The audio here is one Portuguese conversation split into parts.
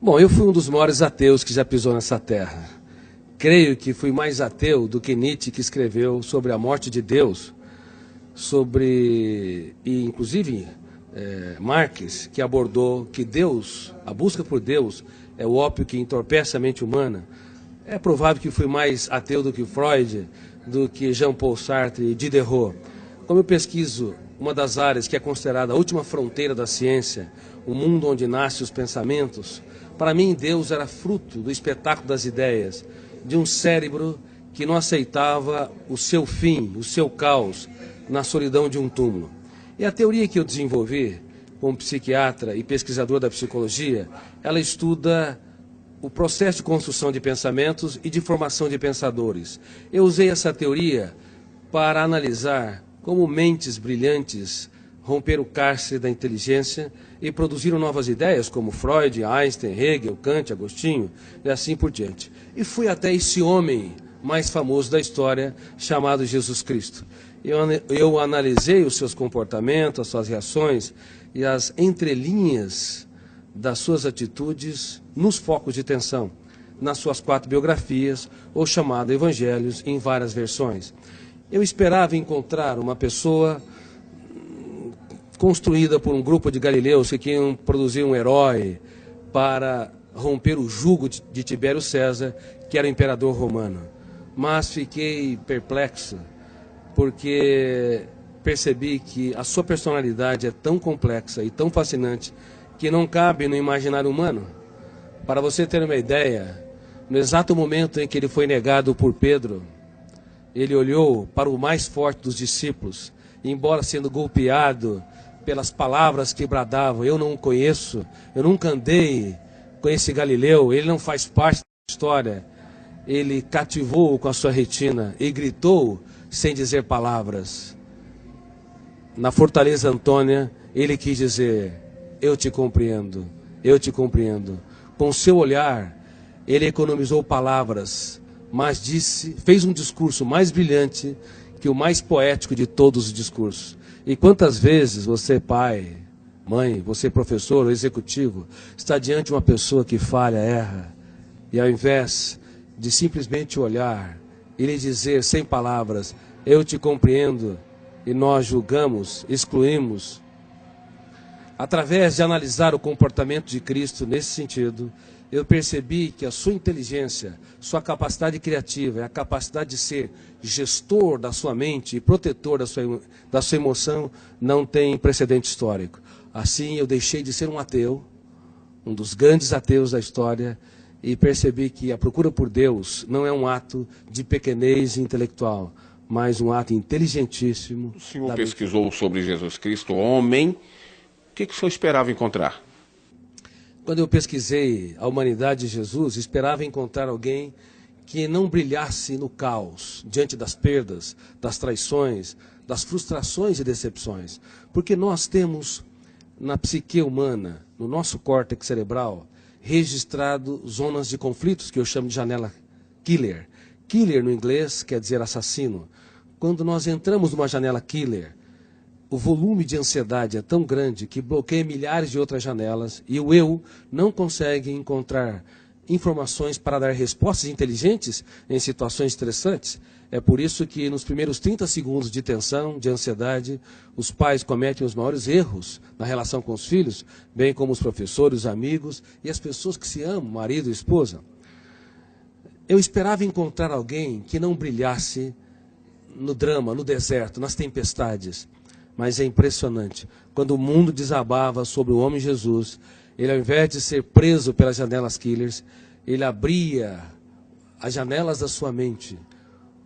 Bom, eu fui um dos maiores ateus que já pisou nessa terra. Creio que fui mais ateu do que Nietzsche, que escreveu sobre a morte de Deus, e inclusive Marx, que abordou que Deus, a busca por Deus, é o ópio que entorpece a mente humana. É provável que fui mais ateu do que Freud, do que Jean-Paul Sartre e Diderot. Como eu pesquiso uma das áreas que é considerada a última fronteira da ciência, o mundo onde nascem os pensamentos, para mim Deus era fruto do espetáculo das ideias, de um cérebro que não aceitava o seu fim, o seu caos, na solidão de um túmulo. E a teoria que eu desenvolvi como psiquiatra e pesquisador da psicologia, ela estuda o processo de construção de pensamentos e de formação de pensadores. Eu usei essa teoria para analisar como mentes brilhantes romperam o cárcere da inteligência e produziram novas ideias, como Freud, Einstein, Hegel, Kant, Agostinho, e assim por diante. E fui até esse homem mais famoso da história, chamado Jesus Cristo. Eu analisei os seus comportamentos, as suas reações e as entrelinhas das suas atitudes nos focos de tensão, nas suas 4 biografias, ou chamado Evangelhos, em várias versões. Eu esperava encontrar uma pessoa construída por um grupo de galileus que queriam produzir um herói para romper o jugo de Tibério César, que era o imperador romano. Mas fiquei perplexo, porque percebi que a sua personalidade é tão complexa e tão fascinante que não cabe no imaginário humano. Para você ter uma ideia, no exato momento em que ele foi negado por Pedro, ele olhou para o mais forte dos discípulos, e embora sendo golpeado pelas palavras que bradavam, eu não o conheço, eu nunca andei com esse Galileu, ele não faz parte da história, ele cativou-o com a sua retina e gritou sem dizer palavras. Na Fortaleza Antônia, ele quis dizer: eu te compreendo, eu te compreendo. Com seu olhar, ele economizou palavras, mas fez um discurso mais brilhante que o mais poético de todos os discursos. E quantas vezes você, pai, mãe, você, professor ou executivo, está diante de uma pessoa que falha, erra, e ao invés de simplesmente olhar e lhe dizer sem palavras: eu te compreendo, e nós julgamos, excluímos. Através de analisar o comportamento de Cristo nesse sentido, eu percebi que a sua inteligência, sua capacidade criativa, a capacidade de ser gestor da sua mente e protetor da sua emoção não tem precedente histórico. Assim, eu deixei de ser um ateu, um dos grandes ateus da história, e percebi que a procura por Deus não é um ato de pequenez intelectual, mas um ato inteligentíssimo. O senhor pesquisou sobre Jesus Cristo, homem. O que o senhor esperava encontrar? Quando eu pesquisei a humanidade de Jesus, esperava encontrar alguém que não brilhasse no caos, diante das perdas, das traições, das frustrações e decepções. Porque nós temos na psique humana, no nosso córtex cerebral, registrado zonas de conflitos, que eu chamo de janela killer. Killer no inglês quer dizer assassino. Quando nós entramos numa janela killer, o volume de ansiedade é tão grande que bloqueia milhares de outras janelas e o eu não consegue encontrar informações para dar respostas inteligentes em situações estressantes. É por isso que nos primeiros 30 segundos de tensão, de ansiedade, os pais cometem os maiores erros na relação com os filhos, bem como os professores, os amigos e as pessoas que se amam, marido e esposa. Eu esperava encontrar alguém que não brilhasse no drama, no deserto, nas tempestades. Mas é impressionante, quando o mundo desabava sobre o homem Jesus, ele, ao invés de ser preso pelas janelas killers, ele abria as janelas da sua mente,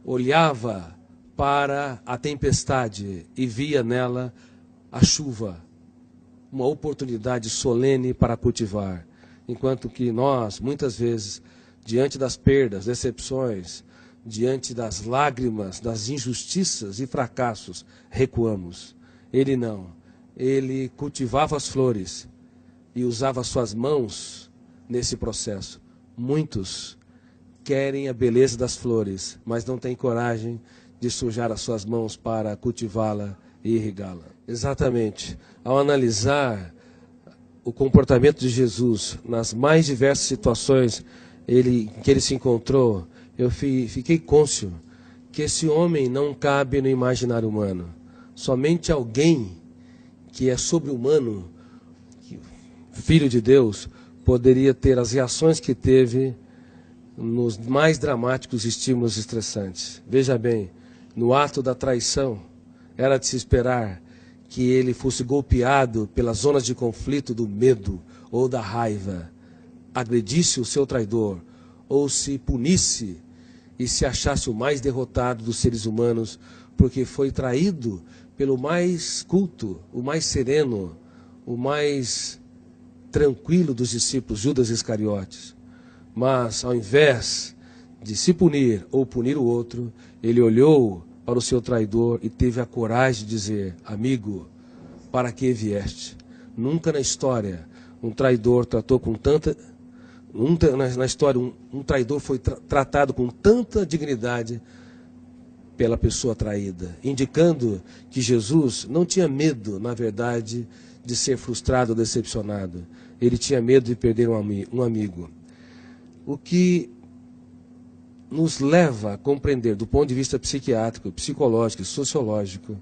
olhava para a tempestade e via nela a chuva, uma oportunidade solene para cultivar. Enquanto que nós, muitas vezes, diante das perdas, decepções, diante das lágrimas, das injustiças e fracassos, recuamos. Ele não. Ele cultivava as flores e usava suas mãos nesse processo. Muitos querem a beleza das flores, mas não têm coragem de sujar as suas mãos para cultivá-la e irrigá-la. Exatamente. Ao analisar o comportamento de Jesus nas mais diversas situações em que ele se encontrou, eu fiquei cônscio que esse homem não cabe no imaginário humano. Somente alguém que é sobre-humano, filho de Deus, poderia ter as reações que teve nos mais dramáticos estímulos estressantes. Veja bem, no ato da traição, era de se esperar que ele fosse golpeado pelas zonas de conflito do medo ou da raiva, agredisse o seu traidor, ou se punisse e se achasse o mais derrotado dos seres humanos, porque foi traído pelo mais culto, o mais sereno, o mais tranquilo dos discípulos, Judas Iscariotes. Mas, ao invés de se punir ou punir o outro, ele olhou para o seu traidor e teve a coragem de dizer: amigo, para que vieste? Nunca na história um traidor tratou com tanta... Na história, um traidor foi tratado com tanta dignidade pela pessoa traída, indicando que Jesus não tinha medo, na verdade, de ser frustrado ou decepcionado. Ele tinha medo de perder um amigo. O que nos leva a compreender, do ponto de vista psiquiátrico, psicológico e sociológico,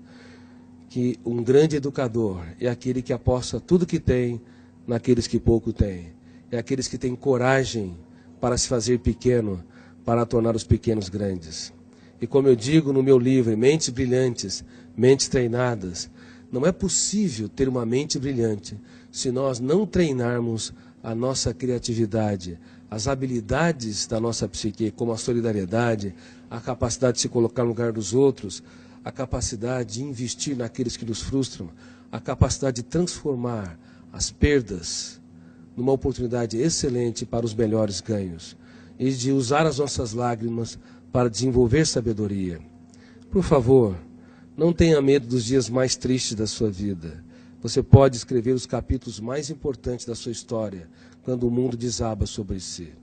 que um grande educador é aquele que aposta tudo que tem naqueles que pouco têm. É aqueles que têm coragem para se fazer pequeno, para tornar os pequenos grandes. E como eu digo no meu livro, Mentes Brilhantes, Mentes Treinadas, não é possível ter uma mente brilhante se nós não treinarmos a nossa criatividade, as habilidades da nossa psique, como a solidariedade, a capacidade de se colocar no lugar dos outros, a capacidade de investir naqueles que nos frustram, a capacidade de transformar as perdas numa oportunidade excelente para os melhores ganhos, e de usar as nossas lágrimas para desenvolver sabedoria. Por favor, não tenha medo dos dias mais tristes da sua vida. Você pode escrever os capítulos mais importantes da sua história quando o mundo desaba sobre si.